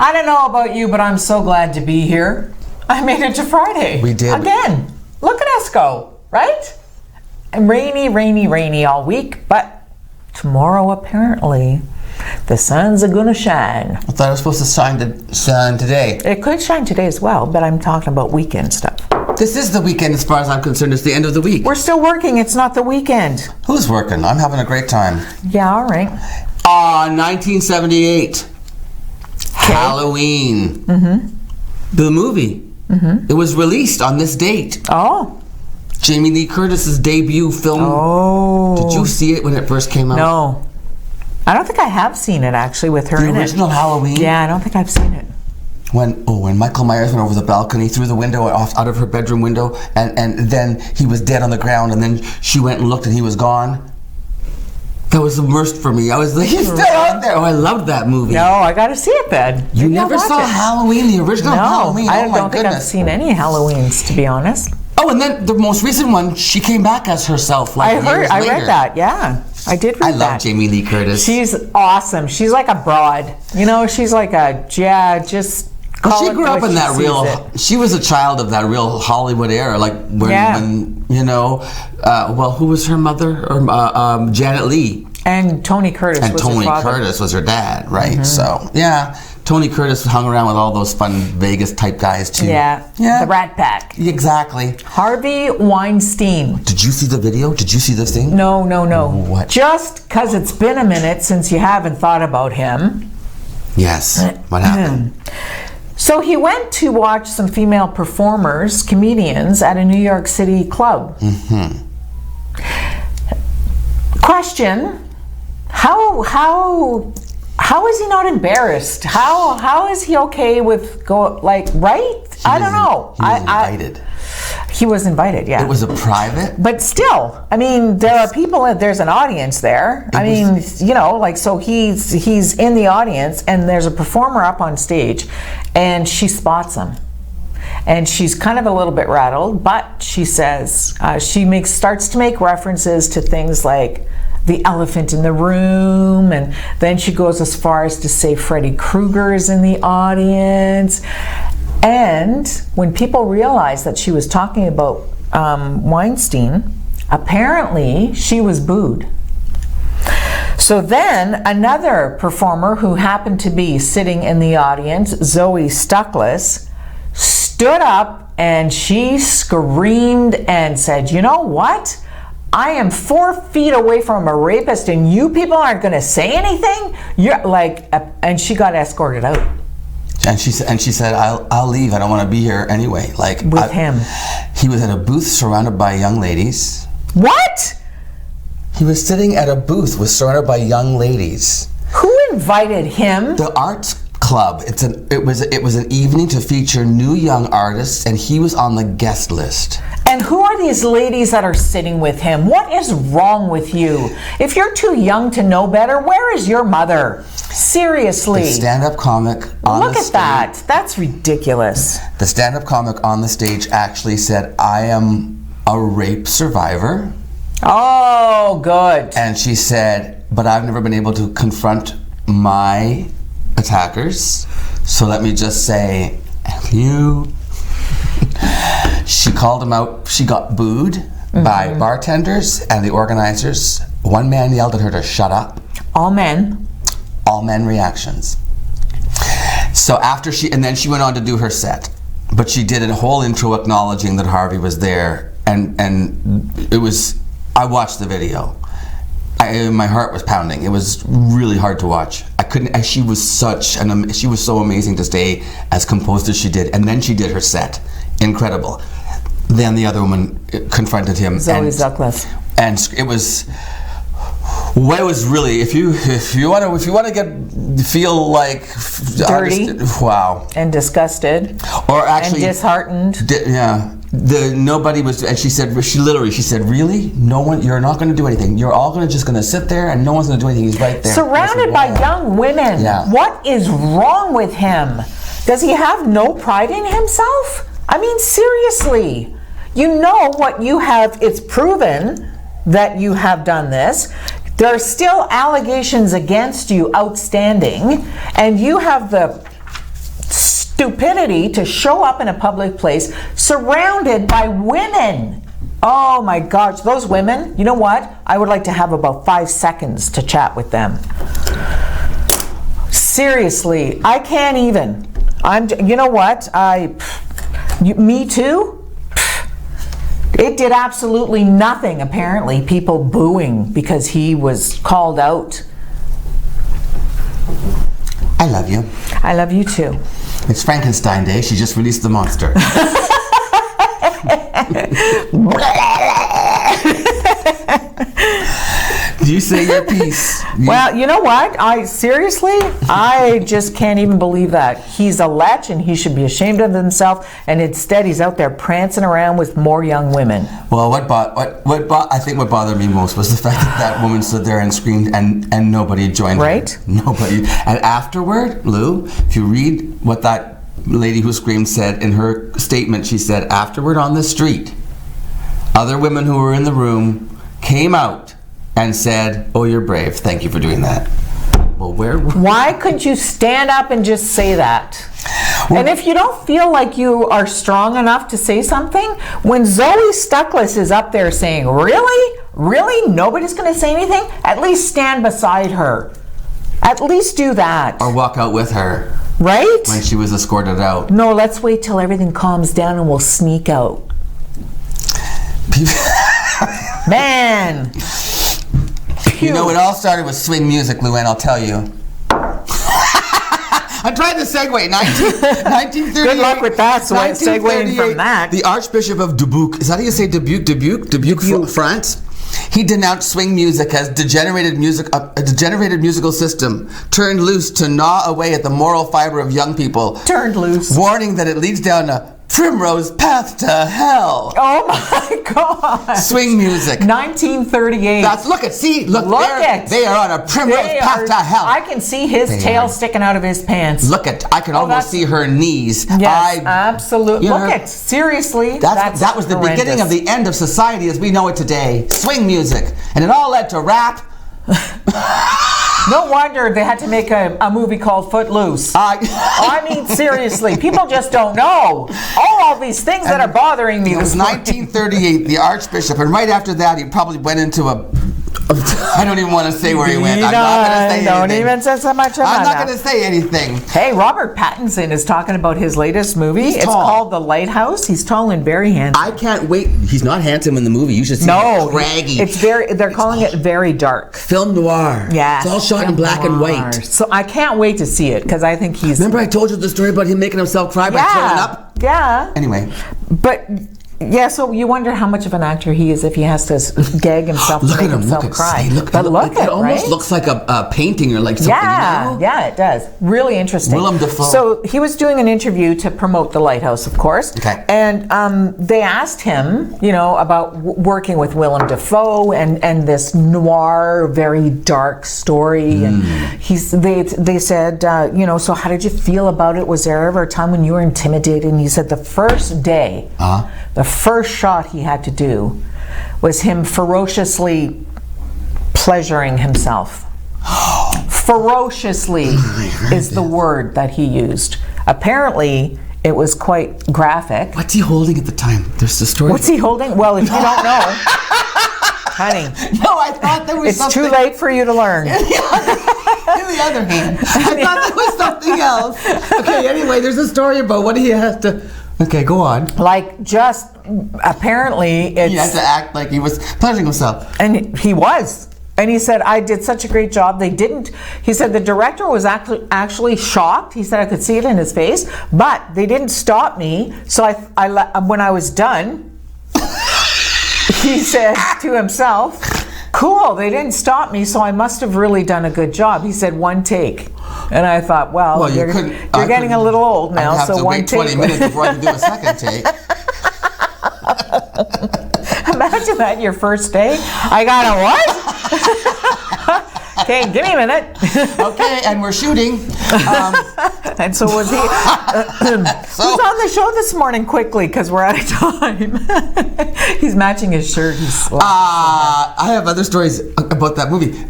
I don't know about you, but I'm so glad to be here. I made it to Friday. We did. Again. Look at us go, right? And rainy all week, but tomorrow apparently the sun's gonna shine. I thought it was supposed to shine today. It could shine today as well, but I'm talking about weekend stuff. This is the weekend as far as I'm concerned. It's the end of the week. We're still working. It's not the weekend. Who's working? I'm having a great time. Yeah, all right. 1978. Halloween. Mm-hmm. The movie. Mm-hmm. It was released on this date. Oh. Jamie Lee Curtis's debut film. Oh. Did you see it when it first came out? No. I don't think I have seen it actually with her in it. The original Halloween? Yeah, I don't think I've seen it. When Michael Myers went over the balcony through the window, out of her bedroom window, and then he was dead on the ground, and then she went and looked and he was gone. That was immersed for me. I was like, he's still out there. Oh, I loved that movie. No, I got to see it then. You never saw Halloween, the original Halloween? I don't think I've seen any Halloweens, to be honest. Oh, and then the most recent one, she came back as herself. Like I read that. Yeah, I did read that. I love Jamie Lee Curtis. She's awesome. She's like a broad. You know, she's like just. She grew up in that real. She was a child of that real Hollywood era, like when you know. Who was her mother? Or Janet Leigh. And Tony Curtis. And Tony Curtis was her dad, right? Mm-hmm. So yeah, Tony Curtis hung around with all those fun Vegas type guys too. Yeah. The Rat Pack. Exactly. Harvey Weinstein. Did you see the video? Did you see the thing? No. What? Just because it's been a minute since you haven't thought about him. Yes. What happened? So he went to watch some female performers, comedians, at a New York City club. Mm-hmm. Question: How is he not embarrassed? How is he okay with right? I don't know. He was invited. He was invited, yeah. It was a private? But still, I mean, there are people, there's an audience there. So he's in the audience and there's a performer up on stage and she spots him. And she's kind of a little bit rattled, but she says, starts to make references to things like the elephant in the room, and then she goes as far as to say Freddy Krueger is in the audience. And when people realized that she was talking about Weinstein, apparently she was booed. So then another performer who happened to be sitting in the audience, Zoe Stuckless, stood up and she screamed and said, "You know what? I am 4 feet away from a rapist and you people aren't going to say anything?" And she got escorted out. And she said, "I'll leave. I don't want to be here anyway." With him. He was at a booth surrounded by young ladies. What? He was sitting at a booth surrounded by young ladies. Who invited him? The Arts Club. It was an evening to feature new young artists, and he was on the guest list. And who are these ladies that are sitting with him? What is wrong with you? If you're too young to know better, where is your mother? Seriously. The stand-up comic on Look at that. That's ridiculous. The stand-up comic on the stage actually said, "I am a rape survivor." Oh, good. And she said, "But I've never been able to confront my attackers. So let me just say, you." She called him out. She got booed by bartenders and the organizers. One man yelled at her to shut up. All men. All men reactions. So then she went on to do her set. But she did a whole intro acknowledging that Harvey was there. And it was, I watched the video. My heart was pounding. It was really hard to watch. I couldn't, she was so amazing to stay as composed as she did. And then she did her set. Incredible. Then the other woman confronted him. Zoe Stuckless. And it was really, if you want to feel like dirty, wow, and disgusted, or actually and disheartened. Nobody was, and she said, really, no one, you're not going to do anything. You're all just going to sit there, and no one's going to do anything. He's right there, surrounded by young women. Yeah. What is wrong with him? Does he have no pride in himself? I mean, seriously. You know what you have, it's proven that you have done this. There are still allegations against you outstanding, and you have the stupidity to show up in a public place surrounded by women. Oh my gosh, those women, you know what? I would like to have about 5 seconds to chat with them. Seriously, I can't even. You know what? Me Too? It did absolutely nothing, apparently. People booing because he was called out. I love you. I love you too. It's Frankenstein Day. She just released the monster. You say your piece. Well, you know what? I just can't even believe that. He's a lech and he should be ashamed of himself, and instead he's out there prancing around with more young women. Well, I think what bothered me most was the fact that woman stood there and screamed and nobody joined her. Right? Nobody. And afterward, Lou, if you read what that lady who screamed said in her statement, she said, afterward on the street, other women who were in the room came out and said, oh, you're brave. Thank you for doing that. Well, why couldn't you stand up and just say that? Well, and if you don't feel like you are strong enough to say something, when Zoe Stuckless is up there saying, really? Really? Nobody's going to say anything? At least stand beside her. At least do that. Or walk out with her. Right? When she was escorted out. No, let's wait till everything calms down and we'll sneak out. Man. You know, it all started with swing music, Luann, I'll tell you. I tried to segue. 1938. Good luck with that, so I'm segueing from that. The Archbishop of Dubuque, is that how you say Dubuque, France? He denounced swing music as a degenerated musical system turned loose to gnaw away at the moral fiber of young people. Turned loose. Warning that it leads down a primrose path to hell. Oh my God. Swing music. 1938. Look, they are on a primrose path to hell. I can see his tail sticking out of his pants. I can almost see her knees. Yes, absolutely. Seriously. That was the beginning of the end of society as we know it today. Swing music. And it all led to rap. No wonder they had to make a movie called Footloose. I mean, seriously, people just don't know all these things that are bothering me. It was 1938, the Archbishop, and right after that, he probably went into I don't even want to say where he went. I'm not going to say anything. Don't even say so much about I'm not going to say anything. Hey, Robert Pattinson is talking about his latest movie. It's called The Lighthouse. He's tall and very handsome. I can't wait. He's not handsome in the movie. You should see him craggy. They're calling it very dark. Film noir. Yeah. It's all shot in black and white. So I can't wait to see it because I think he's... Remember I told you the story about him making himself cry by throwing up? Yeah. Anyway. But... yeah, so you wonder how much of an actor he is if he has to gag himself to make himself cry. It almost looks like a painting or like something. Yeah, it does. Really interesting. Willem Dafoe. So he was doing an interview to promote The Lighthouse, of course. Okay. And they asked him, about working with Willem Dafoe and this noir, very dark story. And they said, so how did you feel about it? Was there ever a time when you were intimidated? And he said the first day, the first shot he had to do was him ferociously pleasuring himself. Ferociously is the word that he used. Apparently, it was quite graphic. What's he holding at the time? There's the story. What's he holding? Well, if you don't know, honey. No, I thought there was something. It's too late for you to learn. In the other hand, I thought there was something else. Okay, anyway, there's a story about what he has to... Okay, go on. Apparently it's... He had to act like he was pleasuring himself. And he was. And he said, I did such a great job. He said the director was actually shocked. He said I could see it in his face, but they didn't stop me. So when I was done, he said to himself, cool, they didn't stop me, so I must have really done a good job. He said one take. And I thought, well you're getting a little old now, I'd have to wait 20 minutes before I can do a second take. Imagine that, your first day. I got a what? Okay, give me a minute. Okay, and we're shooting. And so was he. Who's on the show this morning quickly, because we're out of time. He's matching his shirt. I have other stories about that movie.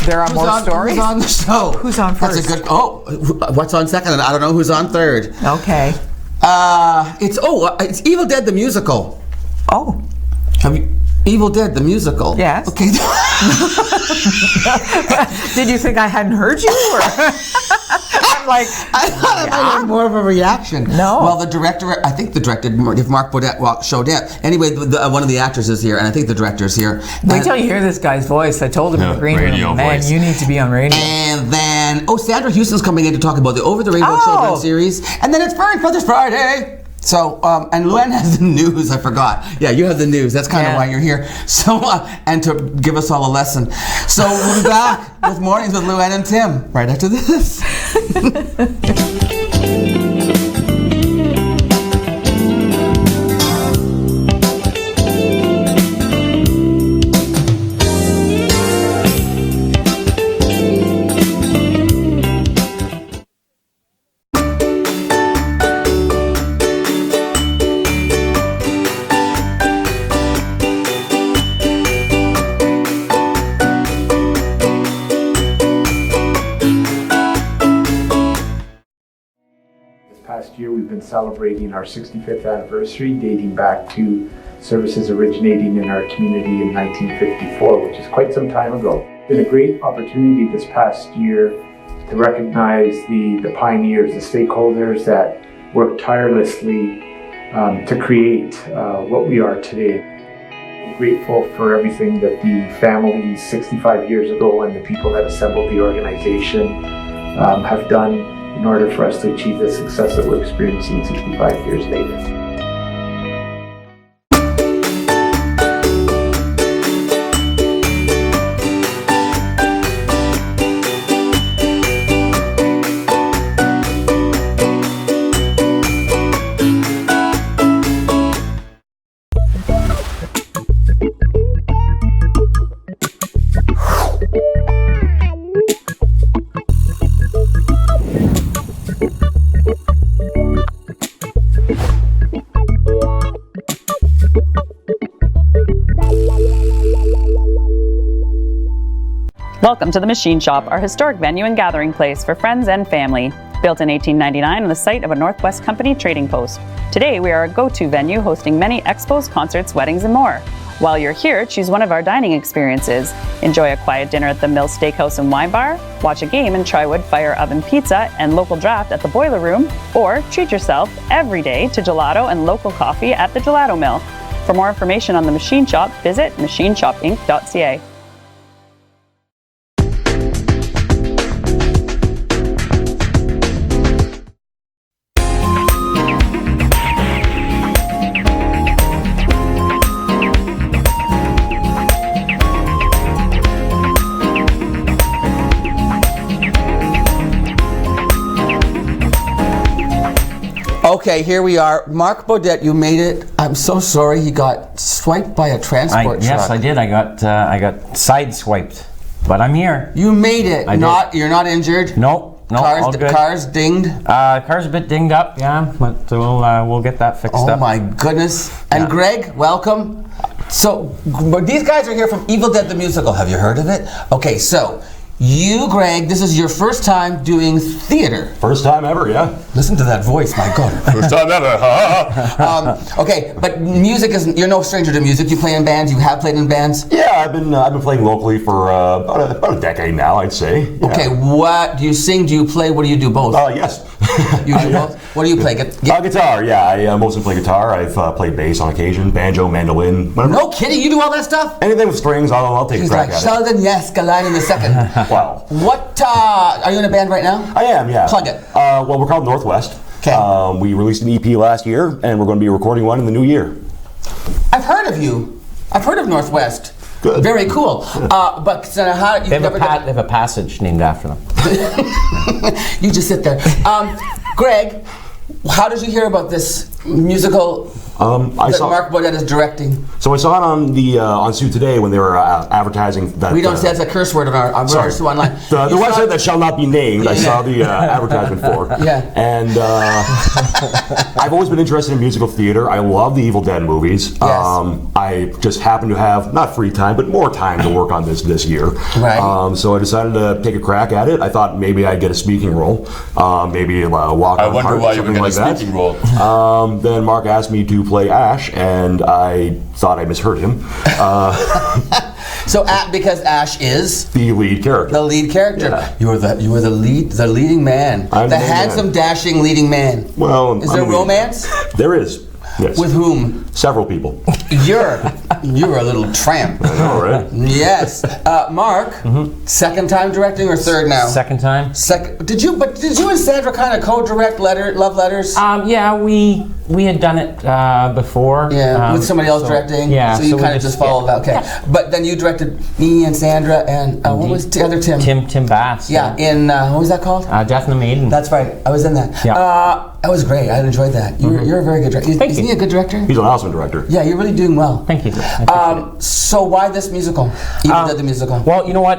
There are more stories? Who's on the show? Who's on first? That's a good. What's on second? And I don't know who's on third. Okay. It's Evil Dead the musical. Oh. Have you Evil Dead the musical? Yes. Okay. Did you think I hadn't heard you? Or? I'm like, I thought I might have more of a reaction. No. Well, the director, I think the director, if Mark Bodette showed up. Anyway, one of the actors is here, and I think the director is here. Wait till you hear this guy's voice. I told him in the green room, man, you need to be on radio. And then, Sandra Houston's coming in to talk about the Over the Rainbow Children series. And then it's Fur and Feathers Friday. So, and Luann has the news, I forgot. Yeah, you have the news. That's kind of why you're here. So, and to give us all a lesson. So, we'll be back with Mornings with Luann and Tim right after this. Last year we've been celebrating our 65th anniversary, dating back to services originating in our community in 1954, which is quite some time ago. It's been a great opportunity this past year to recognize the pioneers, the stakeholders that worked tirelessly to create what we are today. I'm grateful for everything that the families 65 years ago and the people that assembled the organization have done in order for us to achieve the success that we're experiencing 65 years later. Welcome to the Machine Shop, our historic venue and gathering place for friends and family. Built in 1899 on the site of a Northwest Company trading post. Today we are a go-to venue hosting many expos, concerts, weddings, and more. While you're here, choose one of our dining experiences. Enjoy a quiet dinner at the Mill Steakhouse and Wine Bar, watch a game in Trywood Fire Oven Pizza and local draft at the Boiler Room, or treat yourself every day to gelato and local coffee at the Gelato Mill. For more information on the Machine Shop, visit machineshopinc.ca. Okay, here we are. Mark Bodette, you made it. I'm so sorry he got swiped by a transport truck. Yes, I did. I got sideswiped, but I'm here. You made it. You're not injured? Nope. All good. Car's dinged? Car's a bit dinged up, yeah, but we'll get that fixed up. Oh my goodness. And Greg, welcome. So, these guys are here from Evil Dead the Musical. Have you heard of it? Okay, so you, Greg, this is your first time doing theater. First time ever, yeah. Listen to that voice, my God. First time ever. Okay, but music isn't, you're no stranger to music. You play in bands, you have played in bands? Yeah, I've been playing locally for about a decade now, I'd say. Yeah. Okay, what, do you sing, do you play, what do you do, both? Yes. You do both? What do you play? Guitar, yeah. I mostly play guitar. I've played bass on occasion, banjo, mandolin. Whatever. No kidding, you do all that stuff? Anything with strings, I'll take a crack at it. Sheldon, yes, Galine in a second. Wow. What, are you in a band right now? I am, yeah. Plug it. Well, we're called Northwest. Okay. We released an EP last year, and we're going to be recording one in the new year. I've heard of you. I've heard of Northwest. Good. Very cool. But how They have a passage named after them. You just sit there. Greg, how did you hear about this musical I that saw Mark Bodette is directing? So I saw it on the on Sue Today when they were advertising that. We don't say that's a curse word on our Sue online. The website that shall not be named. I saw the advertisement for. Yeah. And I've always been interested in musical theater. I love the Evil Dead movies. Yes. I just happen to have not free time, but more time to work on this year. Right. So I decided to take a crack at it. I thought maybe I'd get a speaking role, maybe walk I on wonder heart, why you something would get like a that. speaking role. Then Mark asked me to play Ash, and I thought I misheard him. So because Ash is The lead character. the lead character. Yeah. You are the leading man. I'm the the main handsome, man. dashing leading man. Well, Is I'm there the lead. romance? There is. Yes. With whom? Several people. You're a little tramp. All right. Yes. Mark, second time directing or third now? Second time. Did you and Sandra kind of co-direct love letters? Yeah, we had done it before. Yeah, with somebody else directing. Yeah, So you we kind of just followed that. Okay. Yeah. But then you directed me and Sandra and what was the other Tim? Tim Bass. Yeah. In what was that called? Death and the Maiden. That's right. I was in that. Yeah. That was great. I enjoyed that. You're a very good director. Thank Isn't you. he a good director? He's an awesome director. Yeah, you're really doing well. Thank you. I appreciate it. So why this musical? Evil Dead the musical. Well, you know what?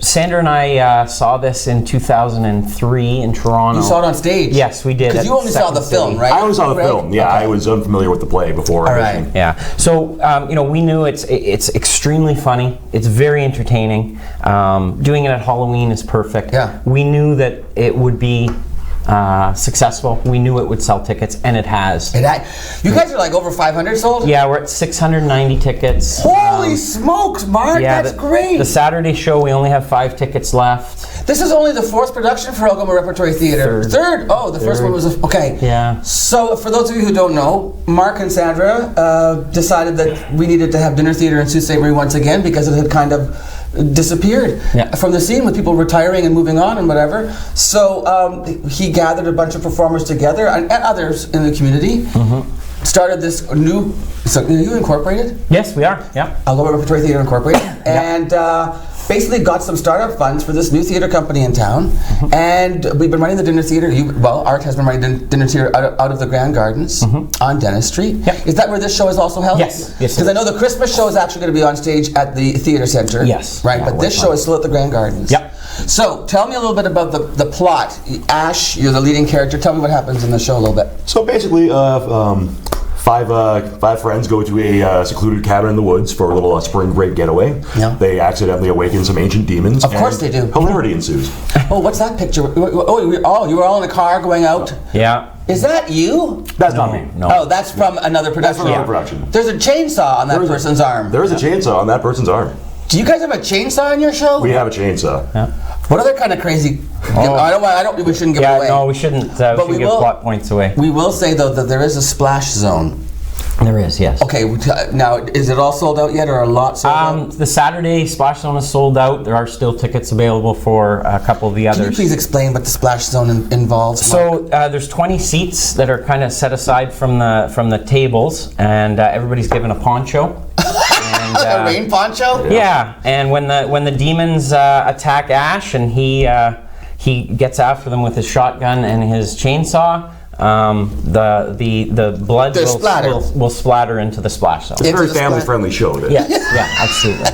Sandra and I saw this in 2003 in Toronto. You saw it on stage? Yes, we did. Because at you only saw the Second film, City. right? I only saw the Greg? film. Yeah, Okay. I was unfamiliar with the play before. All everything. right. Yeah. So we knew it's extremely funny. It's very entertaining. Doing it at Halloween is perfect. Yeah. We knew that it would be successful. We knew it would sell tickets, and it has. You guys are like over 500 sold? Yeah, we're at 690 tickets. Holy smokes, Mark, that's great. The Saturday show, we only have 5 tickets left. This is only the 4th production for Algoma Repertory Theatre. Third. Oh, the first one was okay. Yeah. So for those of you who don't know, Mark and Sandra decided that we needed to have dinner theatre in Sault Ste. Marie once again because it had kind of disappeared from the scene with people retiring and moving on and whatever. So he gathered a bunch of performers together and others in the community. Started this new. So are you incorporated? Yes, we are. Yeah. Algoma Repertory Theatre Incorporated, and basically got some startup funds for this new theatre company in town. And we've been running the dinner theatre. Art has been running dinner theatre out of the Grand Gardens on Dennis Street. Yep. Is that where this show is also held? Yes. Yes, Because it I know the Christmas show is actually going to be on stage at the theatre center. Yes. Right, Yeah, but this show is still at the Grand Gardens. Yep. So tell me a little bit about the plot. Ash, you're the leading character. Tell me what happens in the show a little bit. So basically, five friends go to a secluded cabin in the woods for a little spring break getaway. Yeah. They accidentally awaken some ancient demons. Of course and they do. Hilarity ensues. Oh, what's that picture? Oh, you were all in a car going out? Yeah. Is that you? That's not me. No. Oh, that's from another production. That's from another production. There's a chainsaw on that person's arm. There is a chainsaw on that person's arm. Do you guys have a chainsaw in your show? We have a chainsaw. Yeah. What other kind of crazy? I don't. We shouldn't give it Yeah. away. No, we shouldn't. We But should we give will- plot points away. We will say though that there is a splash zone. There is. Yes. Okay. Now, is it all sold out yet, or a lot sold out? The Saturday Splash Zone is sold out. There are still tickets available for a couple of the Can you others. please explain what the splash zone involves? Mark? So there's 20 seats that are kind of set aside from the tables, and everybody's given a poncho. And, a rain poncho. yeah, and when the demons attack Ash, and he gets after them with his shotgun and his chainsaw, the blood will splatter into the splash zone. It's a Into very the family-friendly show. Yes, yeah, absolutely.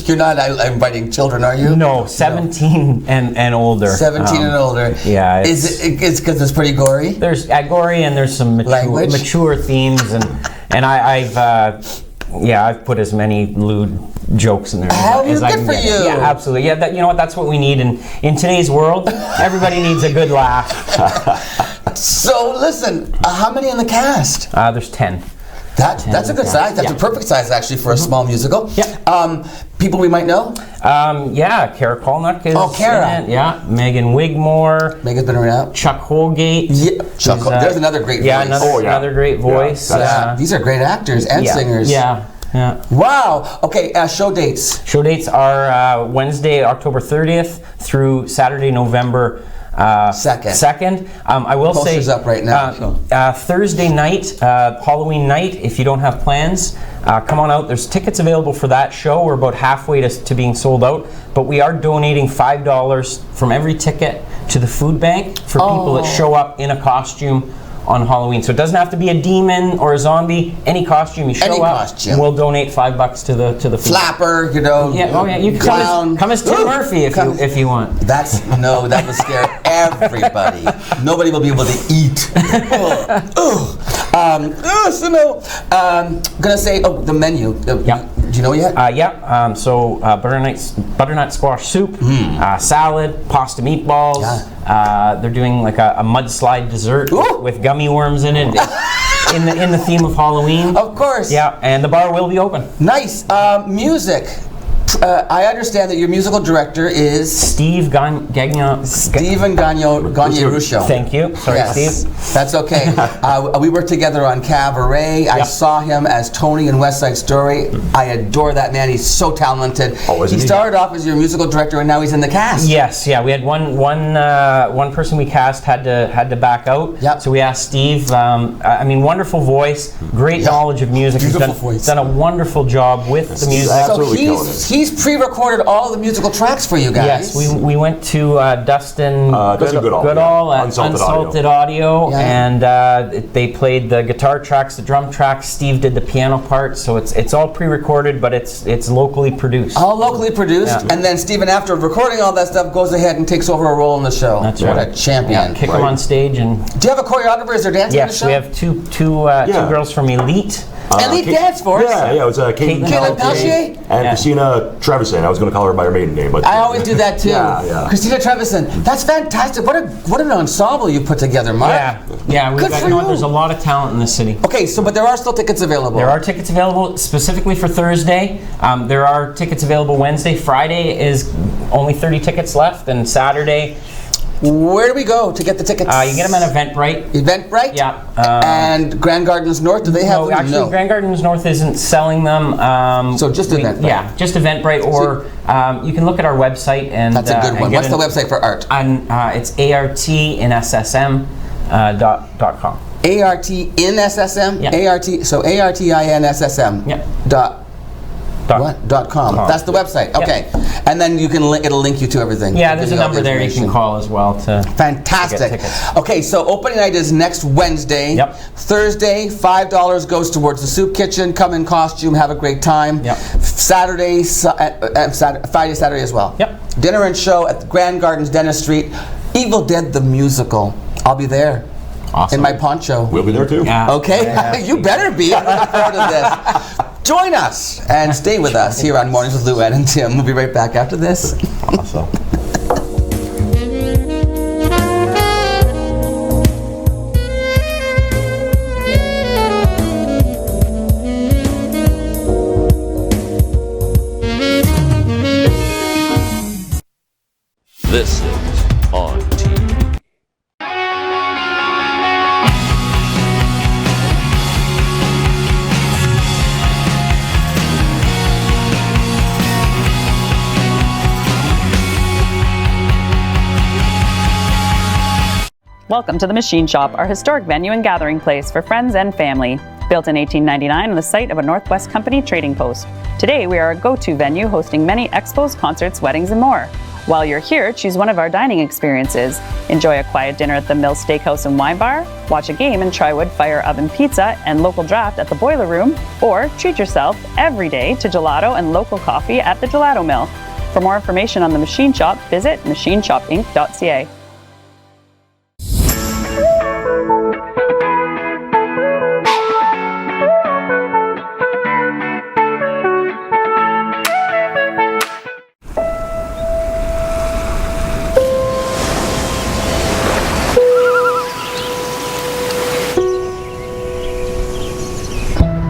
You're not inviting children, are you? No, 17 and older. 17 and older. Yeah, It's because it's pretty gory. There's gory, and there's some Language? mature themes, and I've put as many lewd jokes in there as I good can for get. you. Yeah, absolutely. Yeah, you know what? That's what we need in today's world. Everybody needs a good laugh. So listen, how many in the cast? There's 10. That's a good size. That's a perfect size actually for a small musical. Yeah. People we might know. Kara Kolnick is Kara. in it. Yeah, Megan Wigmore, Megan's been around. Chuck Holgate. Yeah, Chuck. There's another great Yeah, voice. another great voice. These are great actors and singers. Yeah. Wow. Okay. Show dates. Show dates are Wednesday, October 30th through Saturday, November 2nd. I will say, Poster's up right now. Thursday night, Halloween night, if you don't have plans, come on out. There's tickets available for that show. We're about halfway to being sold out, but we are donating $5 from every ticket to the food bank for people that show up in a costume on Halloween. So it doesn't have to be a demon or a zombie. Any costume you show Any up, costume. we'll donate $5 to the food. Flapper, you know. Yeah. Oh yeah. You can clown. come as Tim Murphy if you want. That would scare everybody. Nobody will be able to eat. Gonna say, the menu. Yeah. Do you know yet? So butternut squash soup, salad, pasta meatballs. They're doing like a mudslide dessert with gummy worms in it. in the theme of Halloween. Of course. Yeah, and the bar will be open. Nice. Music. I understand that your musical director is Steve Gagnon. Stephen Gagne-Ruscio. Thank you. Sorry, Yes, Steve. that's okay. We worked together on Cabaret. I saw him as Tony in West Side Story. I adore that man. He's so talented. Oh, isn't he he? started off as your musical director, and now he's in the cast. Yes, yeah. We had one person we cast had to back out. Yep. So we asked Steve. Wonderful voice, great knowledge of music. Beautiful He's voice. done a wonderful job with the music. So Absolutely killing it. he's pre-recorded all the musical tracks for you guys. Yes, we went to Dustin Goodall at Unsalted Audio, Yeah. and they played the guitar tracks, the drum tracks. Steve did the piano part, so it's all pre-recorded, but it's locally produced. All locally produced, Yeah. and then Stephen, after recording all that stuff, goes ahead and takes over a role in the show. That's what right. a champion! Kick them on stage, and Do you have a choreographer? Is there dancing in the yes, show? we have two girls from Elite. Elite Dance Force. Yeah, it was Caitlin Caitlin Peltier? and Yeah. Christina Trevisan. I was going to call her by her maiden name, but I always do that too. Yeah. Christina Trevisan. That's fantastic. What an ensemble you put together, Mark. Yeah. Good for you. There's a lot of talent in this city. Okay, but there are still tickets available. There are tickets available specifically for Thursday. There are tickets available Wednesday. Friday is only 30 tickets left, and Saturday. Where do we go to get the tickets? You get them at Eventbrite. Eventbrite? Yeah. And Grand Gardens North, do they have them? Actually, No. Grand Gardens North isn't selling them. So just Eventbrite. Yeah, just Eventbrite, or you can look at our website and. That's a good one. What's the website for art? It's artinssm.com. ART in SSM? Yeah. ART, so ARTINSSM. Yeah. .com. That's the website. Okay. And then you can it'll link you to everything. Yeah, It'll there's a give you all the number there you can information. call as well to Fantastic. to get tickets. Okay, so opening night is next Wednesday. Yep. Thursday, $5 goes towards the soup kitchen. Come in costume, have a great time. Yep. Friday, Saturday as well. Yep. Dinner and show at the Grand Gardens, Dennis Street. Evil Dead the musical. I'll be there. Awesome. In my poncho. we'll be there too. Yeah. Okay? Yeah. You better be. I'm looking forward to this. Join us and stay with us here on Mornings with Lou, Ed, and Tim. We'll be right back after this. Awesome. This is ONNtv. Welcome to the Machine Shop, our historic venue and gathering place for friends and family. Built in 1899 on the site of a Northwest Company trading post. Today we are a go-to venue hosting many expos, concerts, weddings, and more. While you're here, choose one of our dining experiences. Enjoy a quiet dinner at the Mill Steakhouse and Wine Bar, watch a game and try wood fire oven pizza and local draft at the Boiler Room, or treat yourself every day to gelato and local coffee at the Gelato Mill. For more information on the Machine Shop, visit machineshopinc.ca.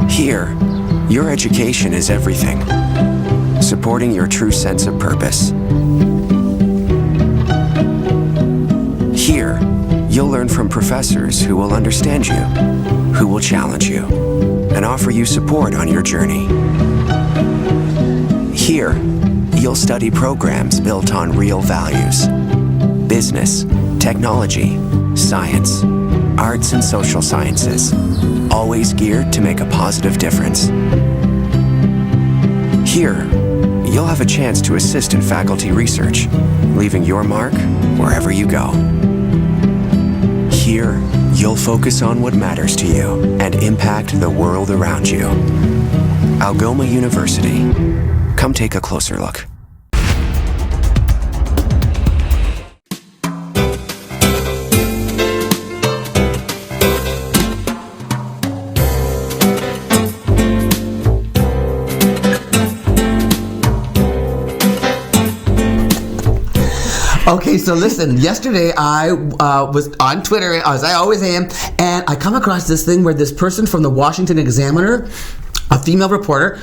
Here, your education is everything, supporting your true sense of purpose. Here, you'll learn from professors who will understand you, who will challenge you, and offer you support on your journey. Here, you'll study programs built on real values: business, technology, science, arts and social sciences, always geared to make a positive difference. Here, you'll have a chance to assist in faculty research, leaving your mark wherever you go. Here, you'll focus on what matters to you and impact the world around you. Algoma University. Come take a closer look. Okay, so listen, yesterday I was on Twitter, as I always am, and I come across this thing where this person from the Washington Examiner, a female reporter,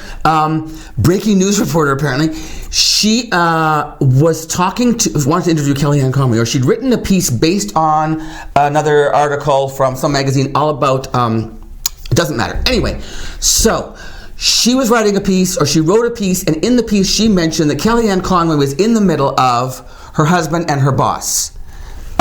breaking news reporter apparently, she wanted to interview Kellyanne Conway, or she'd written a piece based on another article from some magazine all about, it doesn't matter. Anyway, so she was writing a piece, or she wrote a piece, and in the piece she mentioned that Kellyanne Conway was in the middle of her husband and her boss,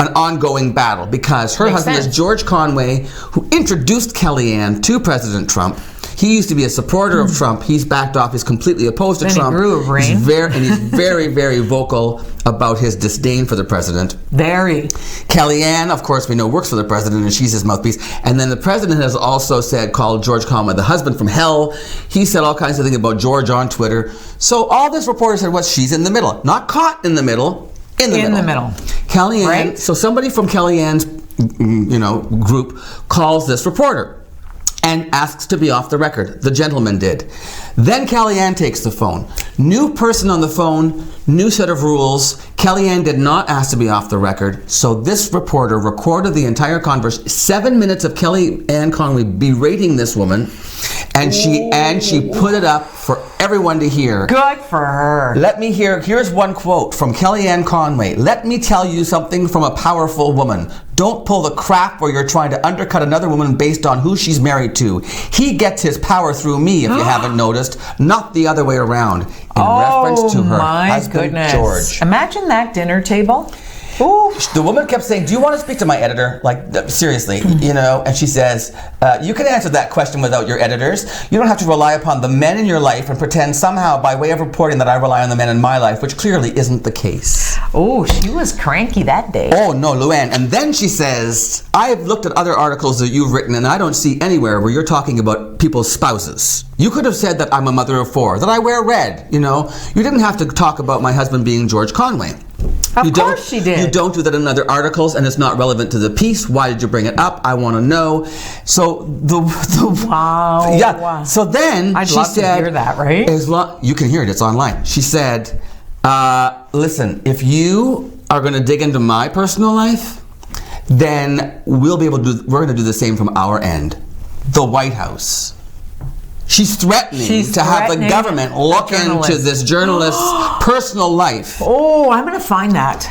an ongoing battle, because her husband is George Conway, who introduced Kellyanne to President Trump. He used to be a supporter of Trump. He's backed off. He's completely opposed to Trump. He grew a brain. He's very, very vocal about his disdain for the president. Very. Kellyanne, of course, we know works for the president, and she's his mouthpiece. And then the president has also called George Conway the husband from hell. He said all kinds of things about George on Twitter. So all this reporter said was she's in the middle, not caught in the middle. In the middle. Kellyanne, right? So somebody from Kellyann's, group calls this reporter and asks to be off the record. The gentleman did. Then Kellyanne takes the phone. New person on the phone, new set of rules. Kellyanne did not ask to be off the record, so this reporter recorded the entire conversation, 7 minutes of Kellyanne Conway berating this woman, and she put it up for everyone to hear. Good for her. Here's one quote from Kellyanne Conway. "Let me tell you something from a powerful woman. Don't pull the crap where you're trying to undercut another woman based on who she's married to. He gets his power through me, if you haven't noticed, not the other way around." In reference to her husband, George. Imagine that dinner table. Ooh. The woman kept saying, "Do you want to speak to my editor? Like, seriously, And she says, "You can answer that question without your editors. You don't have to rely upon the men in your life and pretend somehow by way of reporting that I rely on the men in my life," which clearly isn't the case. Oh, she was cranky that day. Oh, no, Luann. And then she says, "I've looked at other articles that you've written, and I don't see anywhere where you're talking about people's spouses. You could have said that I'm a mother of four, that I wear red, You didn't have to talk about my husband being George Conway. Of course she did. You don't do that in other articles, and it's not relevant to the piece. Why did you bring it up? I want to know." So wow. Yeah. So then I'd she love said, to hear that, right? You can hear it. It's online. She said, "Listen, if you are going to dig into my personal life, then we're going to do the same from our end, the White House." She's threatening to have the government look into this journalist's personal life. Oh, I'm going to find that.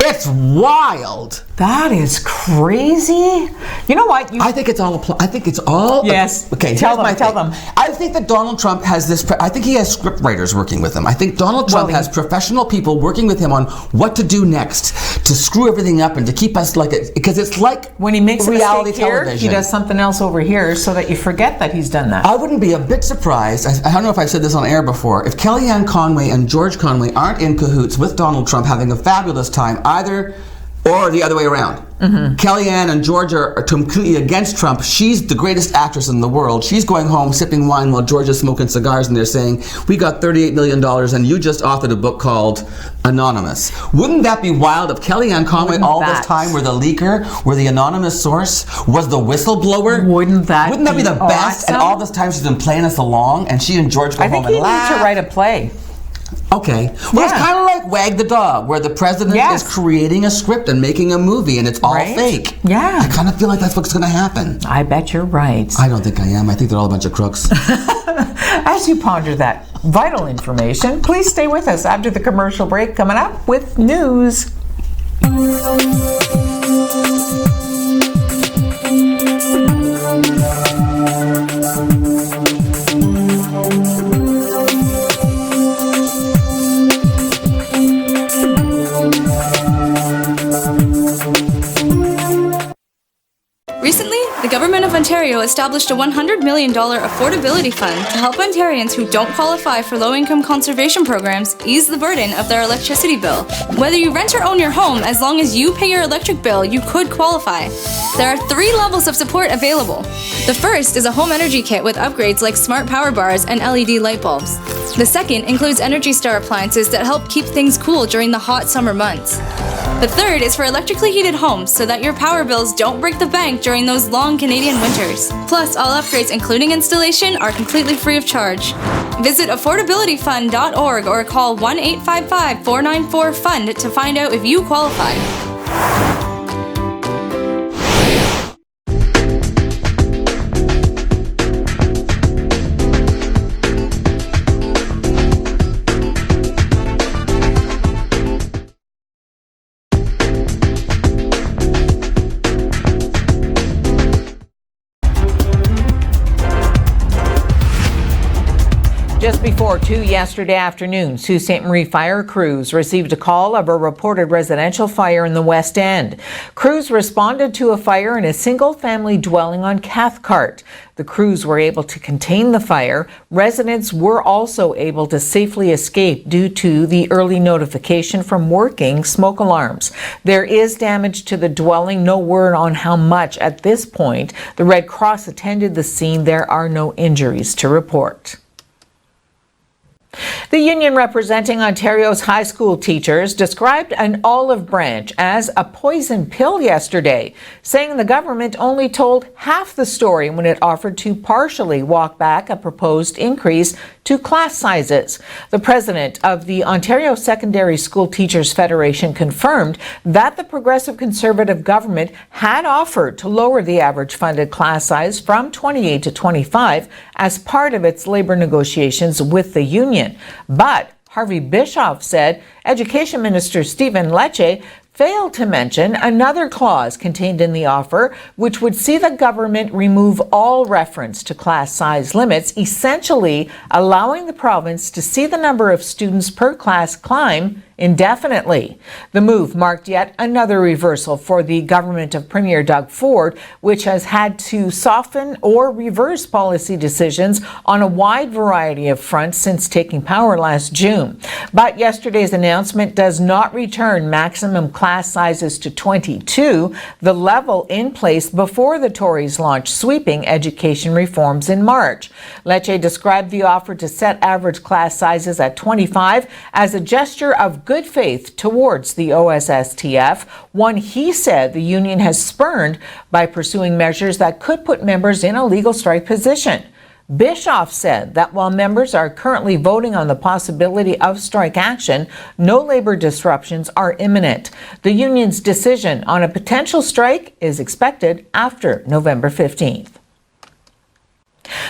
It's wild. That is crazy. You know what? I think it's all. I think it's all. Yes. Okay. Tell them. I think that Donald Trump has this. I think he has script writers working with him. I think Donald Trump has professional people working with him on what to do next to screw everything up and to keep us because it's like when he makes reality a mistake here, television. he does something else over here so that you forget that he's done that. I wouldn't be a bit surprised. I don't know if I've said this on air before. If Kellyanne Conway and George Conway aren't in cahoots with Donald Trump having a fabulous time either, or the other way around. Mm-hmm. Kellyanne and George are completely against Trump. She's the greatest actress in the world. She's going home sipping wine while George is smoking cigars, and they're saying, "We got $38 million and you just authored a book called Anonymous." Wouldn't that be wild if Kellyanne Conway this time were the leaker, were the anonymous source, was the whistleblower? Wouldn't that be the best? Awesome? And all this time she's been playing us along, and she and George go home and laugh. I think he needs to write a play. Okay. Well, it's kind of like Wag the Dog, where the president is creating a script and making a movie, and it's all fake. Yeah. I kind of feel like that's what's going to happen. I bet you're right. I don't think I am. I think they're all a bunch of crooks. As you ponder that vital information, please stay with us after the commercial break. Coming up with news. Recently, the Government of Ontario Ontario established a $100 million affordability fund to help Ontarians who don't qualify for low-income conservation programs ease the burden of their electricity bill. Whether you rent or own your home, as long as you pay your electric bill, you could qualify. There are 3 levels of support available. The first is a home energy kit with upgrades like smart power bars and LED light bulbs. The second includes Energy Star appliances that help keep things cool during the hot summer months. The third is for electrically heated homes so that your power bills don't break the bank during those long Canadian winters. Plus, all upgrades, including installation, are completely free of charge. Visit affordabilityfund.org or call 1-855-494-FUND to find out if you qualify. Just before 2 yesterday afternoon, Sault Ste. Marie fire crews received a call of a reported residential fire in the West End. Crews responded to a fire in a single-family dwelling on Cathcart. The crews were able to contain the fire. Residents were also able to safely escape due to the early notification from working smoke alarms. There is damage to the dwelling, no word on how much at this point. The Red Cross attended the scene. There are no injuries to report. The union representing Ontario's high school teachers described an olive branch as a poison pill yesterday, saying the government only told half the story when it offered to partially walk back a proposed increase to class sizes. The president of the Ontario Secondary School Teachers Federation confirmed that the Progressive Conservative government had offered to lower the average funded class size from 28 to 25 as part of its labor negotiations with the union. But Harvey Bischoff said Education Minister Stephen Lecce failed to mention another clause contained in the offer, which would see the government remove all reference to class size limits, essentially allowing the province to see the number of students per class climb indefinitely. The move marked yet another reversal for the government of Premier Doug Ford, which has had to soften or reverse policy decisions on a wide variety of fronts since taking power last June. But yesterday's announcement does not return maximum class sizes to 22, the level in place before the Tories launched sweeping education reforms in March. Lecce described the offer to set average class sizes at 25 as a gesture of good faith towards the OSSTF, one he said the union has spurned by pursuing measures that could put members in a legal strike position. Bischoff said that while members are currently voting on the possibility of strike action, no labor disruptions are imminent. The union's decision on a potential strike is expected after November 15th.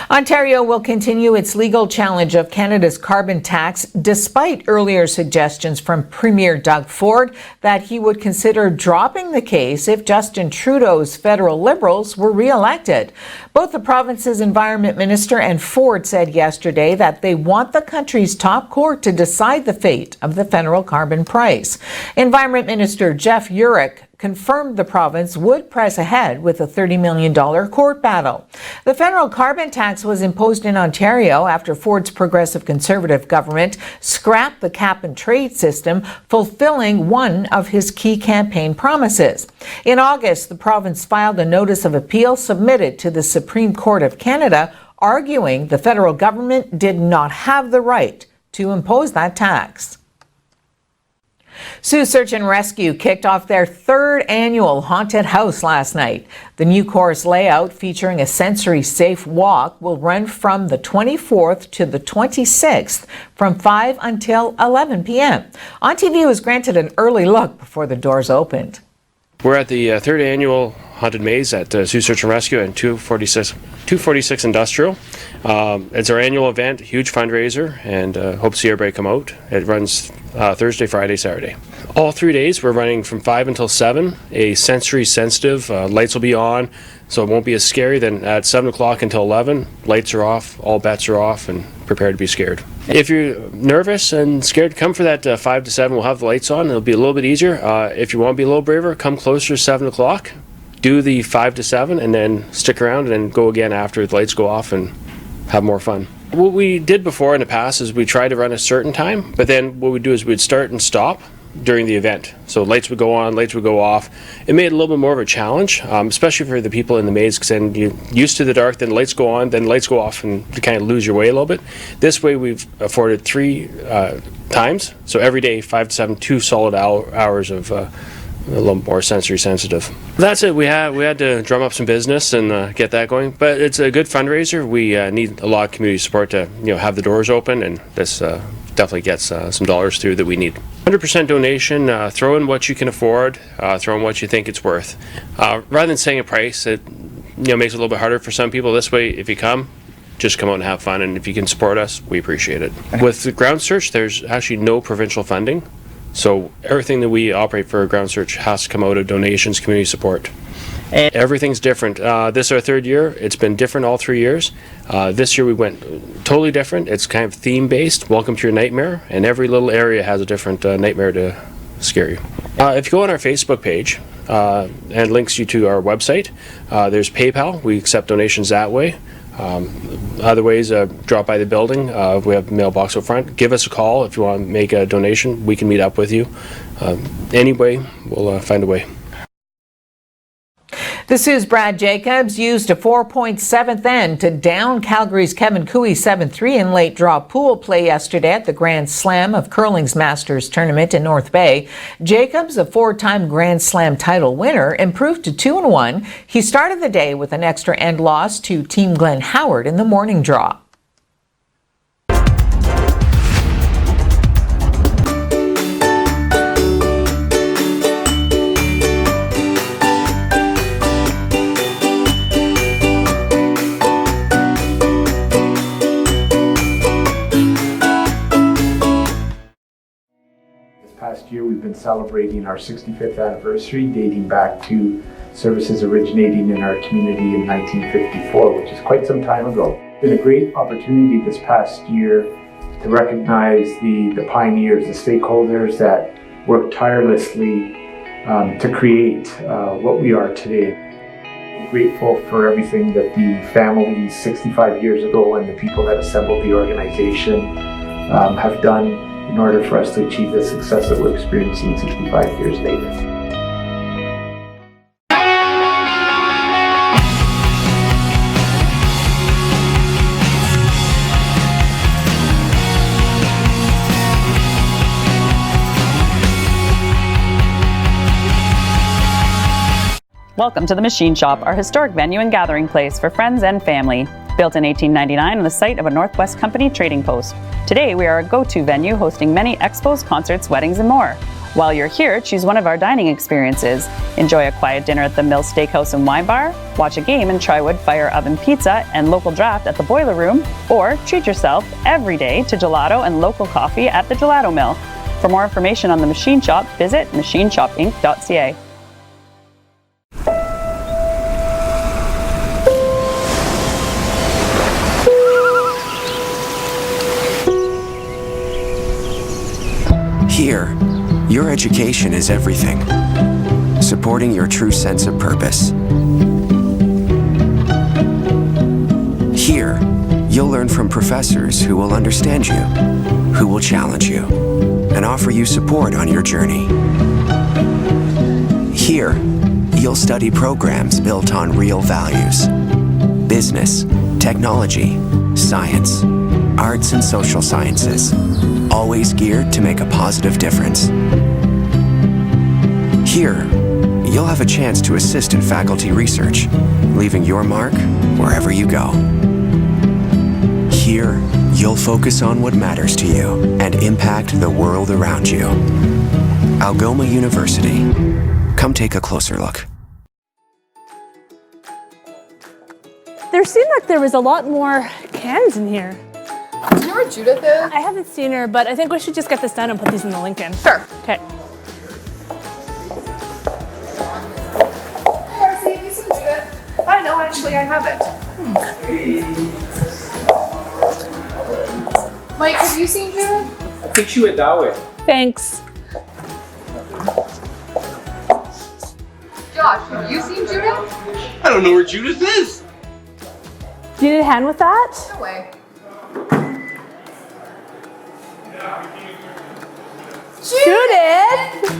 Ontario will continue its legal challenge of Canada's carbon tax despite earlier suggestions from Premier Doug Ford that he would consider dropping the case if Justin Trudeau's federal Liberals were re-elected. Both the province's Environment Minister and Ford said yesterday that they want the country's top court to decide the fate of the federal carbon price. Environment Minister Jeff Urick confirmed the province would press ahead with a $30 million court battle. The federal carbon tax was imposed in Ontario after Ford's Progressive Conservative government scrapped the cap-and-trade system, fulfilling one of his key campaign promises. In August, the province filed a notice of appeal submitted to the Supreme Court of Canada, arguing the federal government did not have the right to impose that tax. Sioux Search and Rescue kicked off their third annual haunted house last night. The new course layout, featuring a sensory-safe walk, will run from the 24th to the 26th from 5 until 11 p.m. ONNtv was granted an early look before the doors opened. We're at the third annual Haunted Maze at Sioux Search and Rescue and 246 Industrial. It's our annual event, huge fundraiser, and hope to see everybody come out. It runs Thursday, Friday, Saturday. All 3 days we're running from 5 until 7. A sensory sensitive, lights will be on, so it won't be as scary. Then at 7 o'clock until 11, lights are off, all bets are off, and prepare to be scared. If you're nervous and scared, come for that 5 to 7. We'll have the lights on. It'll be a little bit easier. If you want to be a little braver, come closer to 7 o'clock. do the 5 to 7 and then stick around and then go again after the lights go off and have more fun. What we did before in the past is we tried to run a certain time, but then what we'd do is we'd start and stop during the event. So lights would go on, lights would go off. It made it a little bit more of a challenge, especially for the people in the maze, because then you're used to the dark, then lights go on, then lights go off, and you kind of lose your way a little bit. This way we've afforded 3 times, so every day, 5 to 7, 2 solid hours of a little more sensory sensitive. That's it. We had to drum up some business and get that going, but it's a good fundraiser. We need a lot of community support to have the doors open, and this definitely gets some dollars through that we need. 100% donation. Throw in what you can afford. Throw in what you think it's worth. Rather than saying a price, it makes it a little bit harder for some people. This way, if you come, just come out and have fun, and if you can support us, we appreciate it. With the ground search, there's actually no provincial funding, so everything that we operate for a ground search has to come out of donations, community support. And everything's different. This is our 3rd year. It's been different all 3 years. This year we went totally different. It's kind of theme-based. Welcome to your nightmare, and every little area has a different nightmare to scare you. If you go on our Facebook page, and links you to our website, there's PayPal. We accept donations that way. Other ways, drop by the building. We have a mailbox up front. Give us a call if you want to make a donation. We can meet up with you. Anyway, we'll find a way. The Sioux's Brad Jacobs used a 4-point-7th end to down Calgary's Kevin Cooey 7-3 in late draw pool play yesterday at the Grand Slam of Curling's Masters tournament in North Bay. Jacobs, a 4-time Grand Slam title winner, improved to 2-1. He started the day with an extra end loss to Team Glenn Howard in the morning draw. Last year we've been celebrating our 65th anniversary, dating back to services originating in our community in 1954, which is quite some time ago. It's been a great opportunity this past year to recognize the pioneers, the stakeholders that worked tirelessly to create what we are today. I'm grateful for everything that the families 65 years ago and the people that assembled the organization have done in order for us to achieve the success that we're experiencing 65 years later. Welcome to the Machine Shop, our historic venue and gathering place for friends and family. Built in 1899 on the site of a Northwest Company trading post. Today we are a go-to venue hosting many expos, concerts, weddings, and more. While you're here, choose one of our dining experiences. Enjoy a quiet dinner at the Mill Steakhouse and Wine Bar, watch a game and try wood fire oven pizza and local draft at the Boiler Room, or treat yourself every day to gelato and local coffee at the Gelato Mill. For more information on the Machine Shop, visit machineshopinc.ca. Here, your education is everything, supporting your true sense of purpose. Here, you'll learn from professors who will understand you, who will challenge you, and offer you support on your journey. Here, you'll study programs built on real values: business, technology, science, arts and social sciences, always geared to make a positive difference. Here, you'll have a chance to assist in faculty research, leaving your mark wherever you go. Here, you'll focus on what matters to you and impact the world around you. Algoma University. Come take a closer look. There seemed like there was a lot more cans in here. Do you know where Judith is? I haven't seen her, but I think we should just get this done and put these in the Lincoln. Sure. Okay. Darcy, have you seen Judith? No, actually, I haven't. Mike, have you seen Judith? I think she went that way. Thanks. Josh, have Have you seen Judith? I don't know where Judith is. Do you need a hand with that? No way. Judith!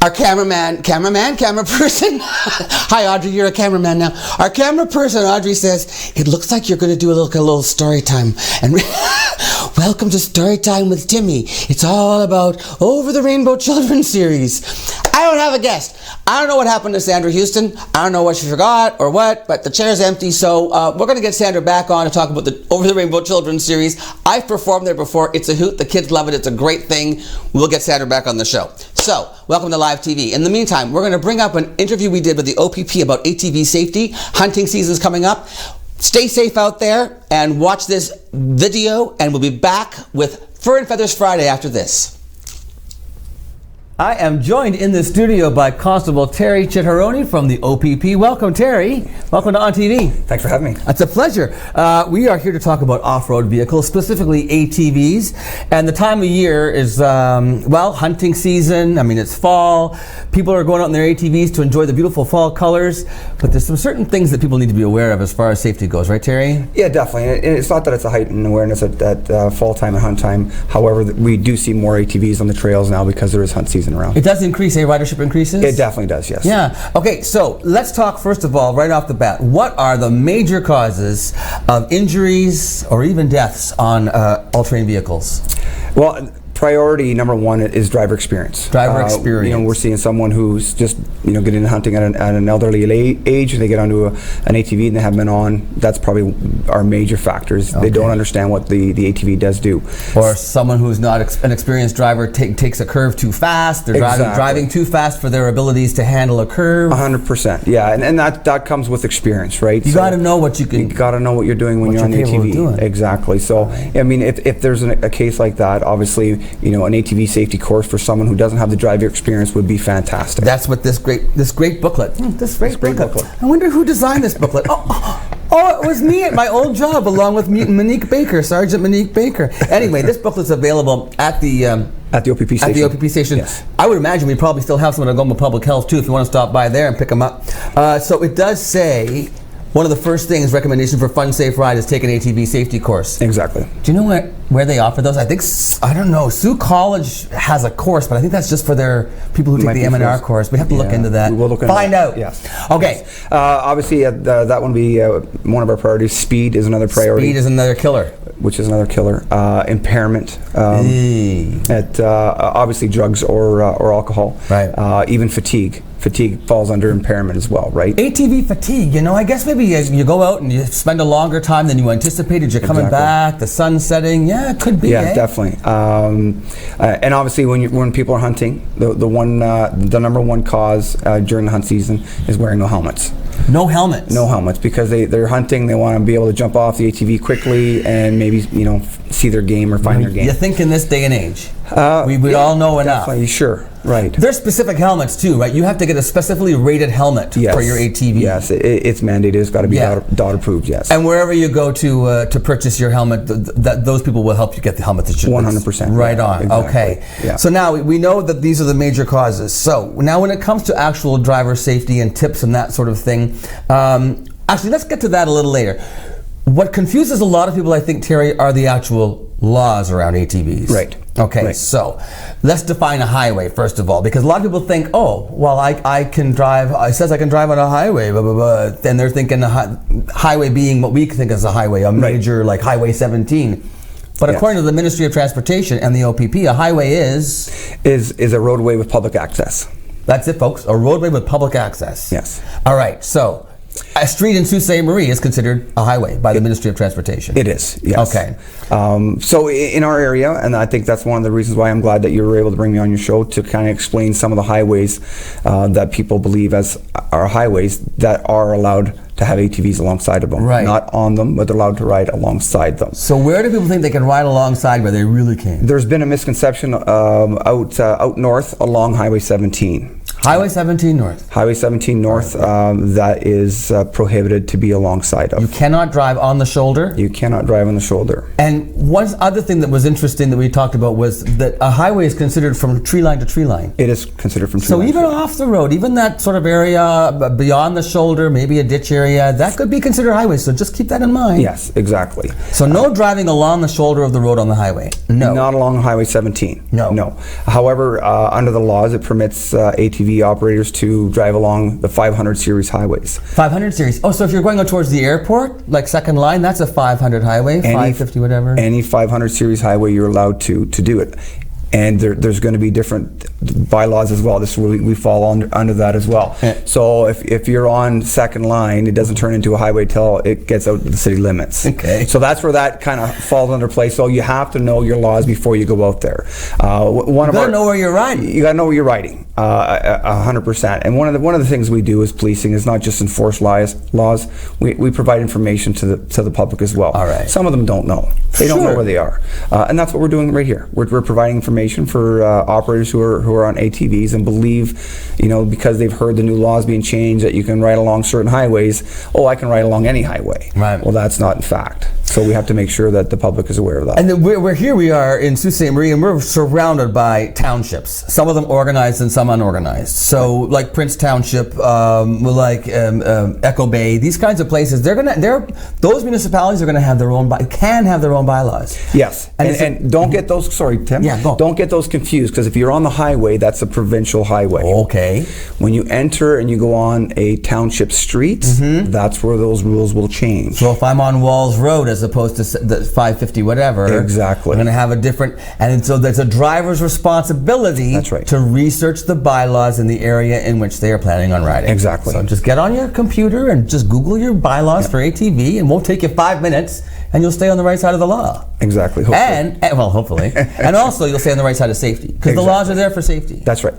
Our camera person. Hi, Audrey, you're a cameraman now. Our camera person, Audrey, says, it looks like you're going to do a little story time. And welcome to Story Time with Timmy. It's all about Over the Rainbow Children's Series. I don't have a guest. I don't know what happened to Sandra Houston. I don't know what she forgot or what, but the chair's empty, so we're going to get Sandra back on to talk about the Over the Rainbow Children's Series. I've performed there before. It's a hoot. The kids love it. It's a great thing. We'll get Sandra back on the show. So, welcome to Live TV. In the meantime, we're going to bring up an interview we did with the OPP about ATV safety. Hunting season's coming up. Stay safe out there and watch this video, and we'll be back with Fur and Feathers Friday after this. I am joined in the studio by Constable Terry Chitteroni from the OPP. Welcome, Terry. Welcome to ONNtv. Thanks for having me. It's a pleasure. We are here to talk about off-road vehicles, specifically ATVs. And the time of year is, well, hunting season. I mean, it's fall. People are going out in their ATVs to enjoy the beautiful fall colors. But there's some certain things that people need to be aware of as far as safety goes, right, Terry? Yeah, definitely. And it's not that it's a heightened awareness at fall time and hunt time. However, we do see more ATVs on the trails now because there is hunt season around. It does increase, ridership increases? It definitely does, yes. Yeah. Okay, so let's talk first of all, right off the bat, what are the major causes of injuries or even deaths on all-terrain vehicles? Well, priority number one is driver experience. Driver experience. You know, we're seeing someone who's just, you know, getting into hunting at an elderly age. They get onto an ATV and they haven't been on. That's probably our major factors. Okay. They don't understand what the ATV does do. Or someone who's not an experienced driver takes a curve too fast. They're driving too fast for their abilities to handle a curve. 100%. Yeah, and that comes with experience, right? You got to know what you can. You got to know what you're doing when you're on the ATV. Exactly. So, I mean, if there's a case like that, obviously, you know, an ATV safety course for someone who doesn't have the driver experience would be fantastic. That's what this great booklet. This great booklet. I wonder who designed this booklet. Oh, it was me at my old job, along with Monique Baker, Sergeant Monique Baker. Anyway, this booklet's available at the OPP station. At the OPP station. Yes. I would imagine we probably still have some at Algoma Public Health too, if you want to stop by there and pick them up. So it does say, one of the first things, recommendation for fun, safe ride is take an ATV safety course. Exactly. Do you know where they offer those? I think, I don't know, Sioux College has a course, but I think that's just for their people who take the M&R course. We have to look into that. We'll look into Find out. Yes. Okay. Yes. Obviously, that one would be one of our priorities. Speed is another priority. Speed is another killer. Which is another killer. Impairment. Obviously, drugs or alcohol. Right. Even fatigue. Fatigue falls under impairment as well, right? ATV fatigue, you know, I guess maybe as you go out and you spend a longer time than you anticipated, you're coming back, the sun's setting, yeah, it could be. Yeah, definitely. And obviously when people are hunting, the number one cause during the hunt season is wearing no helmets. No helmets. No helmets, because they're hunting. They want to be able to jump off the ATV quickly and maybe see their game or find their game. You think in this day and age, we all know enough. Sure, right. There's specific helmets too, right? You have to get a specifically rated helmet for your ATV. Yes, it's mandated. It's got to be DOT approved. Yes. And wherever you go to purchase your helmet, those people will help you get the helmet that you 100%. Right on. Exactly. Okay. Yeah. So now we know that these are the major causes. So now when it comes to actual driver safety and tips and that sort of thing, actually let's get to that a little later. What confuses a lot of people, I think, Terry, are the actual laws around ATVs. Right. Okay, right. So let's define a highway first of all, because a lot of people think, oh, well, I can drive. It says I can drive on a highway, blah blah blah. And they're thinking the highway being what we think is a highway, a major like Highway 17. But according to the Ministry of Transportation and the OPP, a highway is a roadway with public access. That's it, folks. A roadway with public access. Yes. All right. So a street in Sault Ste. Marie is considered a highway by the Ministry of Transportation. It is, yes. Okay. So in our area, and I think that's one of the reasons why I'm glad that you were able to bring me on your show to kind of explain some of the highways that people believe as are highways that are allowed to have ATVs alongside of them. Right. Not on them, but they're allowed to ride alongside them. So where do people think they can ride alongside where they really can't? There's been a misconception out north along Highway 17. Highway 17 North. Highway 17 North, that is prohibited to be alongside of. You cannot drive on the shoulder? You cannot drive on the shoulder. And one other thing that was interesting that we talked about was that a highway is considered from tree line to tree line. It is considered from tree line. So even off the road, even that sort of area beyond the shoulder, maybe a ditch area, that could be considered highway. So just keep that in mind. Yes, exactly. So no driving along the shoulder of the road on the highway? No. Not along Highway 17. No. No. However, under the laws, it permits ATV operators to drive along the 500 series highways. 500 series. Oh, so if you're going towards the airport, like second line, that's a 500 highway, 550 whatever. Any 500 series highway, you're allowed to do it. And there's going to be different bylaws as well. This we fall under that as well. Yeah. So if you're on second line, it doesn't turn into a highway till it gets out to the city limits. Okay. So that's where that kind of falls under place. So you have to know your laws before you go out there. You gotta know where you're riding. You gotta know where you're riding. 100%. And one of the things we do as policing is not just enforce laws. We provide information to the public as well. All right. Some of them don't know. They don't know where they are, and that's what we're doing right here. We're providing information for operators who are on ATVs and believe, because they've heard the new laws being changed that you can ride along certain highways. Oh, I can ride along any highway. Right. Well, that's not in fact. So we have to make sure that the public is aware of that. And then we're here. We are in Sault Ste. Marie, and we're surrounded by townships. Some of them organized and some unorganized. So, like Prince Township, like Echo Bay, these kinds of places. Those municipalities are going to have their own bylaws. Yes, and don't get those. Sorry, Tim. Yeah, go. Don't get those confused, because if you're on the highway, that's a provincial highway. Okay. When you enter and you go on a township street, that's where those rules will change. So if I'm on Walls Road as opposed to the 550 whatever, exactly, I'm going to have a different, and so there's a driver's responsibility. That's right. To research the bylaws in the area in which they are planning on riding. Exactly. So just get on your computer and just Google your bylaws for ATV, and won't take you 5 minutes, and you'll stay on the right side of the law. Exactly. Hopefully. And hopefully, and also you'll stay on the right side of safety, because the laws are there for safety. That's right.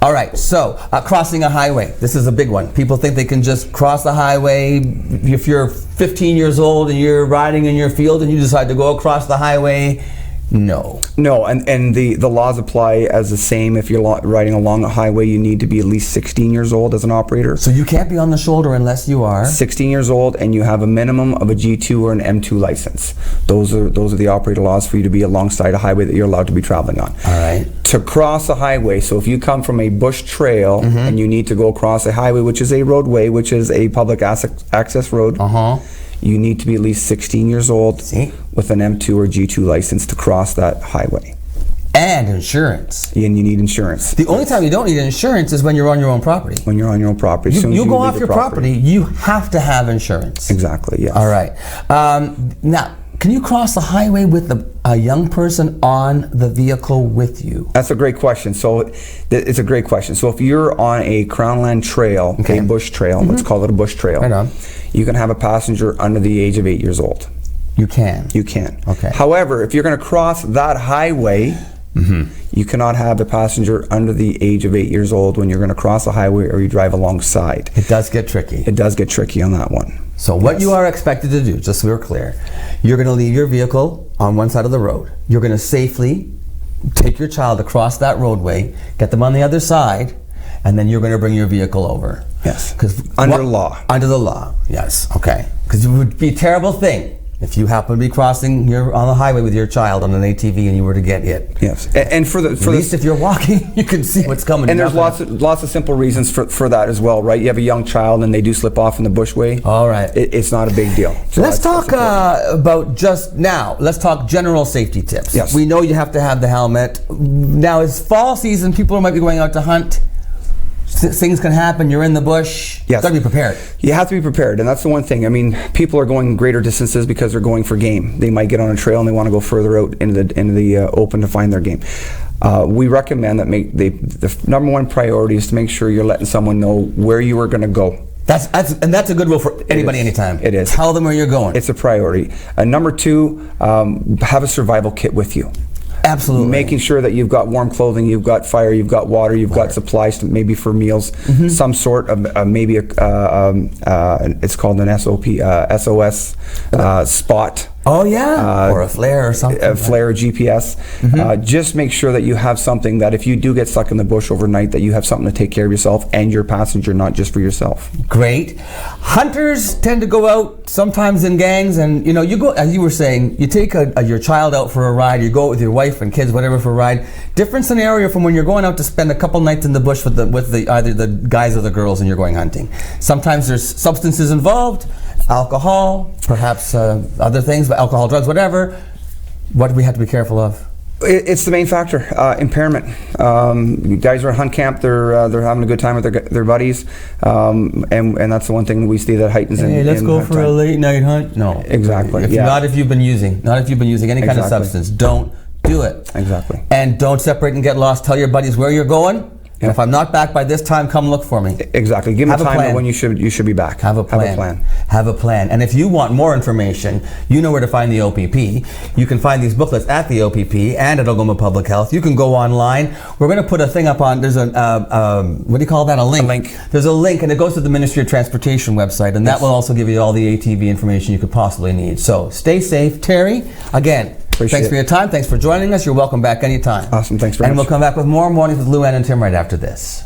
All right, so crossing a highway. This is a big one. People think they can just cross the highway. If you're 15 years old and you're riding in your field and you decide to go across the highway, no, and the laws apply as the same. If you're riding along a highway, you need to be at least 16 years old as an operator. So you can't be on the shoulder unless you are 16 years old, and you have a minimum of a G2 or an M2 license. Those are the operator laws for you to be alongside a highway that you're allowed to be traveling on. All right. To cross a highway, so if you come from a bush trail and you need to go across a highway, which is a roadway, which is a public access road, you need to be at least 16 years old with an M2 or G2 license to cross that highway. And insurance. And you need insurance. The only time you don't need insurance is when you're on your own property. When you're on your own property. You go off your property, you have to have insurance. Exactly, yes. All right. Now, can you cross the highway with a young person on the vehicle with you? That's a great question. So it's a great question. So if you're on a Crownland trail, a bush trail, let's call it a bush trail. Right on. You can have a passenger under the age of 8 years old. You can? You can. Okay. However, if you're going to cross that highway, You cannot have a passenger under the age of 8 years old when you're going to cross a highway or you drive alongside. It does get tricky. It does get tricky on that one. So what you are expected to do, just so we're clear, you're going to leave your vehicle on one side of the road. You're going to safely take your child across that roadway, get them on the other side, and then you're going to bring your vehicle over. Yes. Under law. Under the law, yes. Okay. Because it would be a terrible thing if you happen to be crossing, you're on the highway with your child on an ATV and you were to get hit. Yes. And for at least if you're walking, you can see what's coming. And there's lots of simple reasons for that as well, right? You have a young child and they do slip off in the bushway. All right. It's not a big deal. So let's talk about just now. Let's talk general safety tips. Yes. We know you have to have the helmet. Now it's fall season. People might be going out to hunt. Things can happen. You're in the bush. Yes. Got to be prepared. You have to be prepared, and that's the one thing. I mean, people are going greater distances because they're going for game. They might get on a trail and they want to go further out into the open to find their game. We recommend that the number one priority is to make sure you're letting someone know where you are going to go. That's a good rule for anybody, anytime. It is. Tell them where you're going. It's a priority. Number two, have a survival kit with you. Absolutely. Making sure that you've got warm clothing, you've got fire, you've got water, you've got supplies to, maybe for meals, some sort of maybe it's called an SOS spot. Oh yeah, or a flare or something. A flare, or GPS. Just make sure that you have something that if you do get stuck in the bush overnight, that you have something to take care of yourself and your passenger, not just for yourself. Great. Hunters tend to go out sometimes in gangs, and you go, as you were saying, you take your child out for a ride, you go with your wife and kids, whatever, for a ride. Different scenario from when you're going out to spend a couple nights in the bush with either the guys or the girls, and you're going hunting. Sometimes there's substances involved. Alcohol, perhaps other things, but alcohol, drugs, whatever. What do we have to be careful of? It's the main factor, impairment. Guys are at hunt camp, they're having a good time with their buddies, and that's the one thing we see that heightens. Hey, let's go for a late night hunt. No, exactly. Not if you've been using any kind of substance. Don't do it. Exactly. And don't separate and get lost. Tell your buddies where you're going. And if I'm not back by this time, come look for me. Exactly. Give them a time when you should be back. Have a plan. Have a plan. And if you want more information, you know where to find the OPP. You can find these booklets at the OPP and at Oklahoma Public Health. You can go online. We're going to put a thing up on. There's a what do you call that? A link. A link. There's a link, and it goes to the Ministry of Transportation website, and that will also give you all the ATV information you could possibly need. So stay safe, Terry. Again. Thanks for your time. Thanks for joining us. You're welcome back anytime. Awesome. Thanks very much. And we'll come back with more Mornings with Lou Ann and Tim right after this.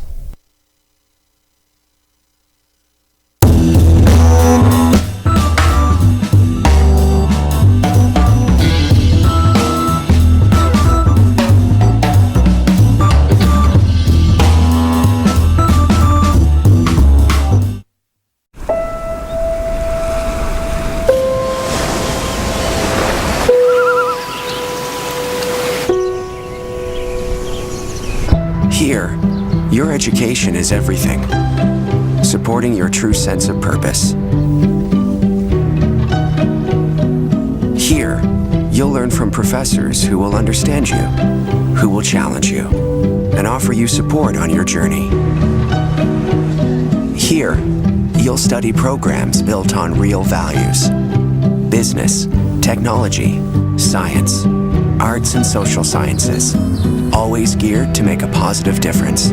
Here, your education is everything, supporting your true sense of purpose. Here, you'll learn from professors who will understand you, who will challenge you, and offer you support on your journey. Here, you'll study programs built on real values: business, technology, science, arts and social sciences, always geared to make a positive difference.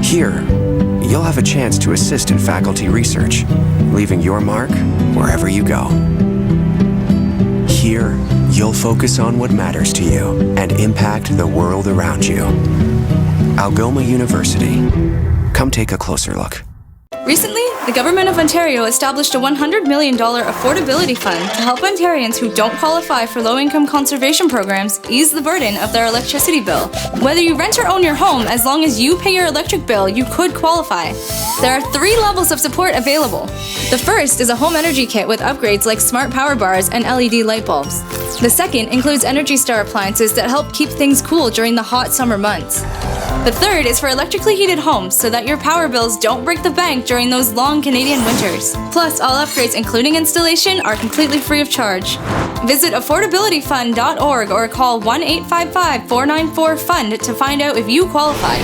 Here, you'll have a chance to assist in faculty research, leaving your mark wherever you go. Here, you'll focus on what matters to you and impact the world around you. Algoma University. Come take a closer look. Recently, the Government of Ontario established a $100 million affordability fund to help Ontarians who don't qualify for low-income conservation programs ease the burden of their electricity bill. Whether you rent or own your home, as long as you pay your electric bill, you could qualify. There are 3 levels of support available. The first is a home energy kit with upgrades like smart power bars and LED light bulbs. The second includes Energy Star appliances that help keep things cool during the hot summer months. The third is for electrically heated homes so that your power bills don't break the bank during those long Canadian winters. Plus, all upgrades, including installation, are completely free of charge. Visit affordabilityfund.org or call 1-855-494-FUND to find out if you qualify.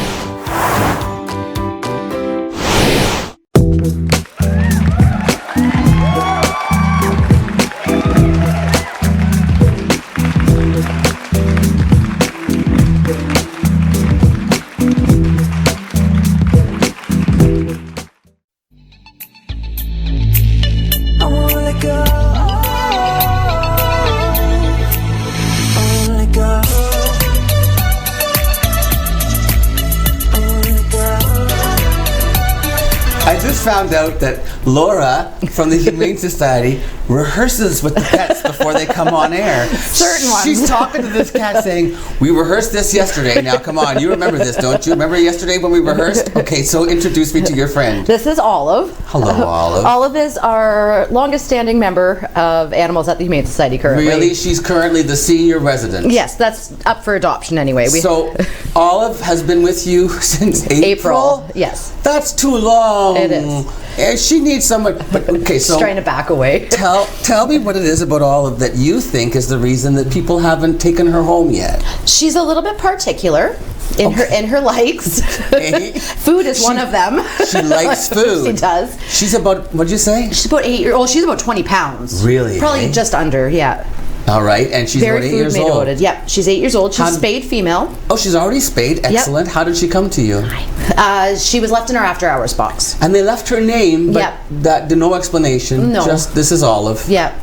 found out that Laura from the Humane Society rehearses with the pets before they come on air. Certain ones. She's talking to this cat saying, we rehearsed this yesterday. Now come on, you remember this, don't you? Remember yesterday when we rehearsed? Okay, so introduce me to your friend. This is Olive. Hello, Olive. Olive is our longest standing member of animals at the Humane Society currently. Really? She's currently the senior resident. Yes, that's up for adoption anyway. So Olive has been with you since April? Yes. That's too long. It is. And she needs someone. But okay, so she's trying to back away. Tell me what it is about Olive that you think is the reason that people haven't taken her home yet. She's a little bit particular in her likes. Food is one of them. She likes food. She does. She's about, what'd you say? She's about 8 years old. She's about 20 pounds. Really? Probably just under, yeah. All right, and she's Very about 8 years old. devoted. Yep, she's 8 years old. She's spayed female. Oh, she's already spayed. Excellent. Yep. How did she come to you? She was left in our after hours box. And they left her name, but no explanation. No. Just this is Olive. Yep.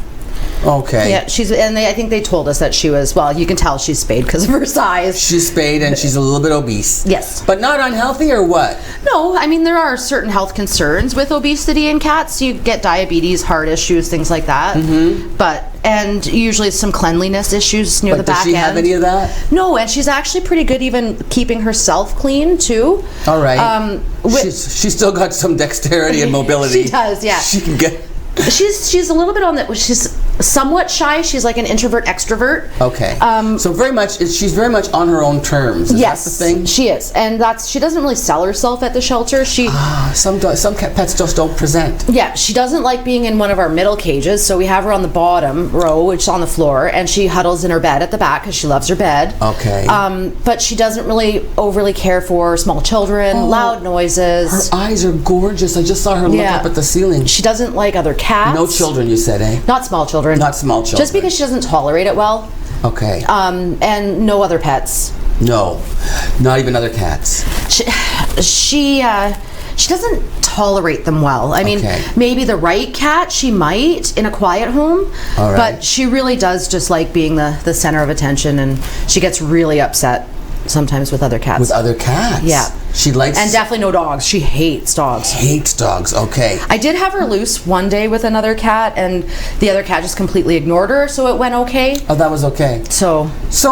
Okay. Yeah, I think they told us that she was, well, you can tell she's spayed because of her size. She's spayed and she's a little bit obese. Yes. But not unhealthy or what? No, I mean, there are certain health concerns with obesity in cats. You get diabetes, heart issues, things like that. Mm-hmm. And usually some cleanliness issues near the back end. Does she have any of that? No, and she's actually pretty good even keeping herself clean too. All right. She's still got some dexterity and mobility. She does, yeah. She can get... She's a little bit on that. She's somewhat shy. She's like an introvert extrovert. Okay. So she's very much on her own terms. Is that the thing? She is, and she doesn't really sell herself at the shelter. Some pets just don't present. Yeah, she doesn't like being in one of our middle cages, so we have her on the bottom row, which is on the floor, and she huddles in her bed at the back because she loves her bed. Okay. But she doesn't really overly care for small children, loud noises. Her eyes are gorgeous. I just saw her look up at the ceiling. She doesn't like other cats. No children, you said, eh? Not small children. Not small children. Just because she doesn't tolerate it well. Okay. And no other pets. No, not even other cats. She doesn't tolerate them well. I mean, maybe the right cat she might in a quiet home, but she really does just like being the center of attention, and she gets really upset sometimes with other cats. With other cats? Yeah. She likes... And definitely no dogs. She hates dogs. Hates dogs, okay. I did have her loose one day with another cat, and the other cat just completely ignored her, so it went okay. Oh, that was okay. So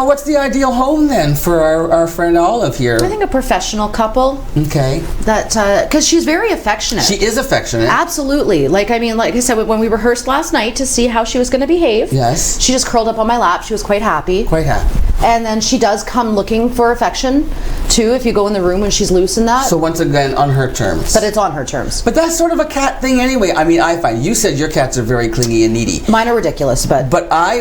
what's the ideal home then for our friend Olive here? I think a professional couple. Okay. That, because she's very affectionate. She is affectionate. Absolutely. Like I said, when we rehearsed last night to see how she was going to behave. Yes. She just curled up on my lap. She was quite happy. Quite happy. And then she does come looking for affection, too, if you go in the room when she's loose in that. So once again, on her terms. But it's on her terms. But that's sort of a cat thing anyway. I mean, I find, you said your cats are very clingy and needy. Mine are ridiculous, but... But I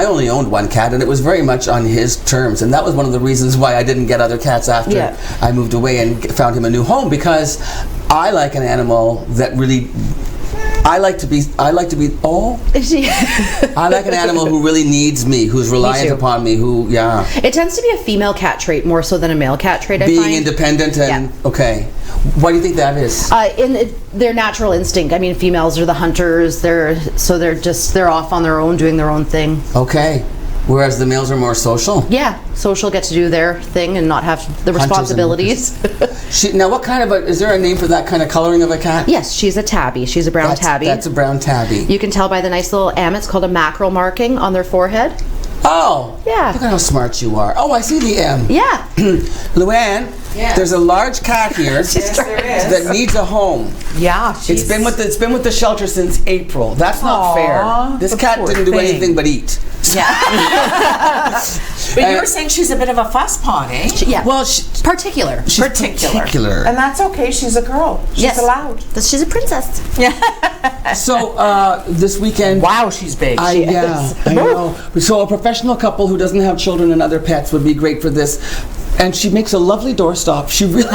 only owned one cat, and it was very much on his terms. And that was one of the reasons why I didn't get other cats after I moved away and found him a new home, because I like an animal that really... I like to be I like an animal who really needs me, who's reliant upon me, It tends to be a female cat trait more so than a male cat trait, I find. Being independent and, okay. Why do you think that is? In their natural instinct. I mean, females are the hunters, they're off on their own, doing their own thing. Okay. Whereas the males are more social? Yeah, social, get to do their thing and not have the responsibilities. Now, what kind of is there a name for that kind of coloring of a cat? Yes, she's a tabby. She's a brown tabby. That's a brown tabby. You can tell by the nice little amets called a mackerel marking on their forehead. Oh! Yeah. Look at how smart you are. Oh, I see the M. Yeah. Luann, there's a large cat here that needs a home. Yeah, it's been with the shelter since April. That's not fair. This cat didn't do anything but eat. Yeah. But you were saying she's a bit of a fusspaw, eh? Yeah. Well, particular. She's particular. And that's okay. She's a girl. She's allowed. She's a princess. Yeah. So this weekend. Wow, she's big. I know. So a professional couple who doesn't have children and other pets would be great for this. And she makes a lovely doorstop. She really...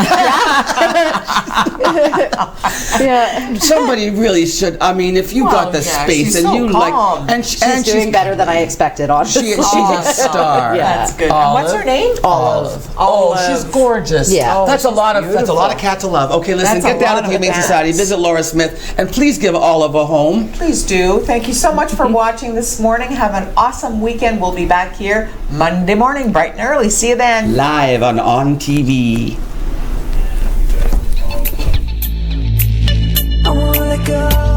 Yeah. Somebody really should. I mean, if you got the space and you calm. And she's doing better than I expected, honestly. She's a star. Yeah. That's good. What's her name? Olive. Oh, she's gorgeous. Yeah. That's a lot of cat to love. Okay, listen, get down to the Humane Society, visit Laura Smith, and please give Olive a home. Please do. Thank you so much for watching this morning. Have an awesome weekend. We'll be back here Monday morning, bright and early. See you then. Live on ONNtv. go.